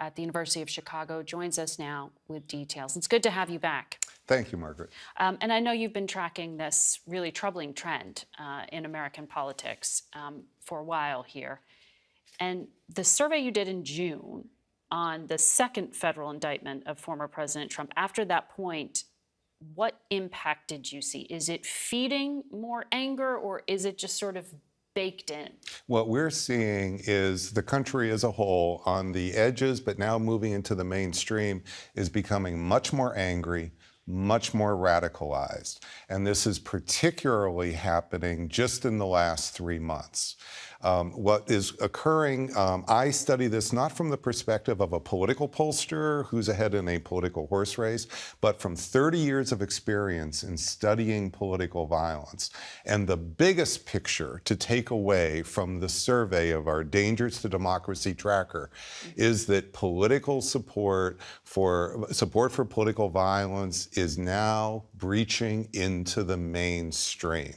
at the University of Chicago, joins us now with details. It's good to have you back. Thank you, Margaret. And I know you've been tracking this really troubling trend in American politics for a while here. And the survey you did in June on the second federal indictment of former President Trump, after that point, what impact did you see? Is it feeding more anger, or is it just sort of baked in? What we're seeing is the country as a whole, on the edges, but now moving into the mainstream, is becoming much more angry, much more radicalized. And this is particularly happening just in the last 3 months. What is occurring, I study this not from the perspective of a political pollster who's ahead in a political horse race, but from 30 years of experience in studying political violence. And the biggest picture to take away from the survey of our Dangers to Democracy tracker is that political support for political violence is now breaching into the mainstream.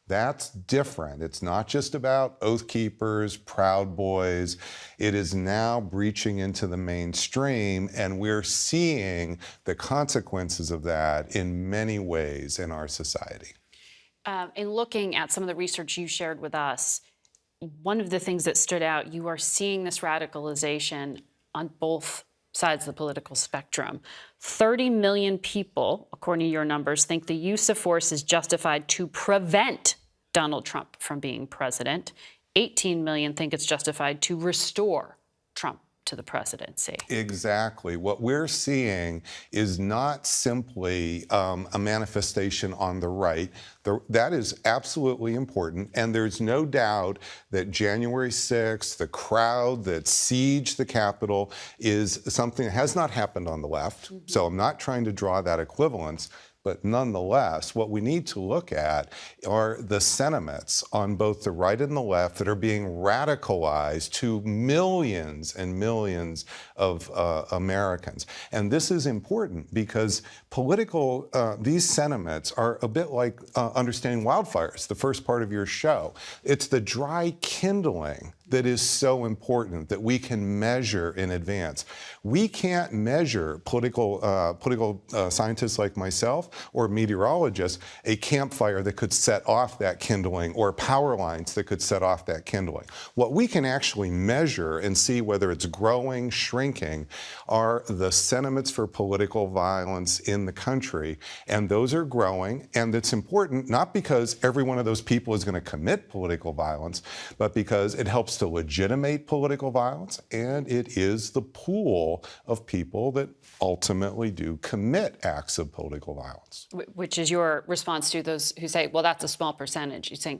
That's different. It's not just about Oath Keepers, Proud Boys. It is now breaching into the mainstream, and we're seeing the consequences of that in many ways in our society. In looking at some of the research you shared with us, one of the things that stood out, you are seeing this radicalization on both sides of the political spectrum. 30 million people, according to your numbers, think the use of force is justified to prevent Donald Trump from being president. 18 million think it's justified to restore Trump to the presidency. Exactly. What we're seeing is not simply a manifestation on the right. That is absolutely important, and there's no doubt that January 6th, the crowd that sieged the Capitol, is something that has not happened on the left. So I'm not trying to draw that equivalence. But nonetheless, what we need to look at are the sentiments on both the right and the left that are being radicalized to millions and millions of Americans. And this is important because these sentiments are a bit like understanding wildfires, the first part of your show. It's the dry kindling that is so important that we can measure in advance. We can't measure political scientists like myself or meteorologists a campfire that could set off that kindling or power lines that could set off that kindling. What we can actually measure and see whether it's growing, shrinking, are the sentiments for political violence in the country. And those are growing, and it's important not because every one of those people is going to commit political violence, but because it helps to legitimate political violence, and it is the pool of people that ultimately do commit acts of political violence. Which is your response to those who say, well, that's a small percentage. You're saying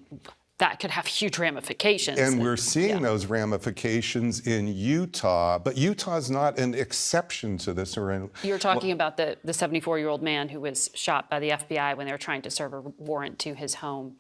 that could have huge ramifications. And we're seeing those ramifications in Utah, but Utah is not an exception to this. You're talking about the 74-year-old man who was shot by the FBI when they were trying to serve a warrant to his home.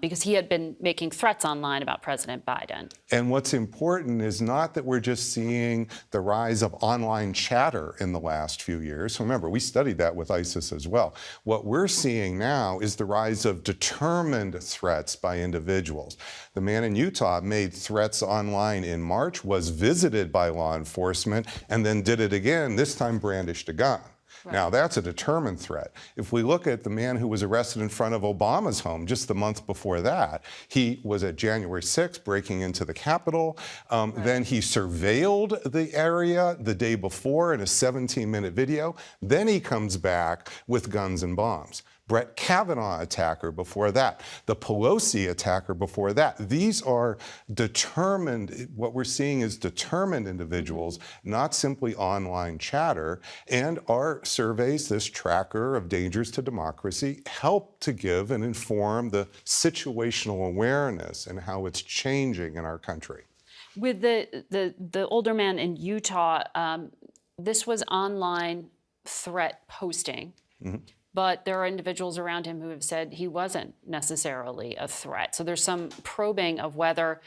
Because he had been making threats online about President Biden. And what's important is not that we're just seeing the rise of online chatter in the last few years. Remember, we studied that with ISIS as well. What we're seeing now is the rise of determined threats by individuals. The man in Utah made threats online in March, was visited by law enforcement, and then did it again, this time brandished a gun. Right. Now, that's a determined threat. If we look at the man who was arrested in front of Obama's home just the month before that, he was at January 6th breaking into the Capitol. Then he surveilled the area the day before in a 17-minute video. Then he comes back with guns and bombs. Brett Kavanaugh attacker before that, the Pelosi attacker before that. These are determined, what we're seeing is determined individuals, not simply online chatter. And our surveys, this tracker of Dangers to Democracy, help to give and inform the situational awareness and how it's changing in our country. With the older man in Utah, this was online threat posting. But there are individuals around him who have said he wasn't necessarily a threat. So there's some probing of whether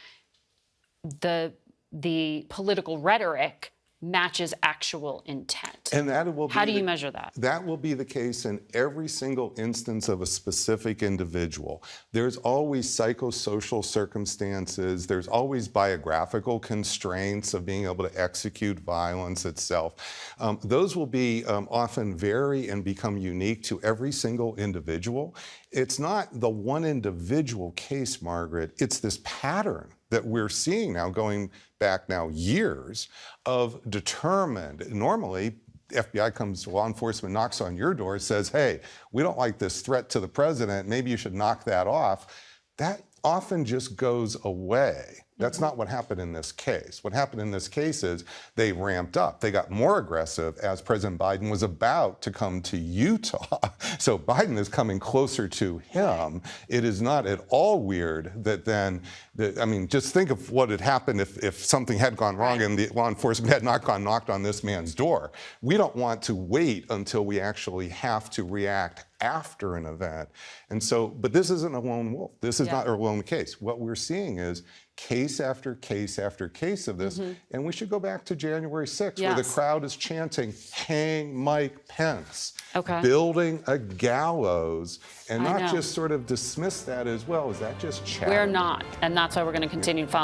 the political rhetoric matches actual intent. And that will be How do you measure that? That will be the case in every single instance of a specific individual. There's always psychosocial circumstances. There's always biographical constraints of being able to execute violence itself. Those will be often vary and become unique to every single individual. It's not the one individual case, Margaret. It's this pattern that we're seeing now, going back now years, of determined, normally, FBI comes, law enforcement knocks on your door, says, hey, we don't like this threat to the president, maybe you should knock that off. That often just goes away. That's not what happened in this case. What happened in this case is they ramped up. They got more aggressive as President Biden was about to come to Utah. So Biden is coming closer to him. It is not at all weird that then, I mean, just think of what had happened if something had gone wrong and the law enforcement had not gone knocked on this man's door. We don't want to wait until we actually have to react after an event. And so, but this isn't a lone wolf. This is not a lone case. What we're seeing is case after case after case of this. And we should go back to January 6th, where the crowd is chanting, hang Mike Pence, building a gallows, and not just sort of dismiss that as, well, is that just chatter? We're not. And that's why we're going to continue following.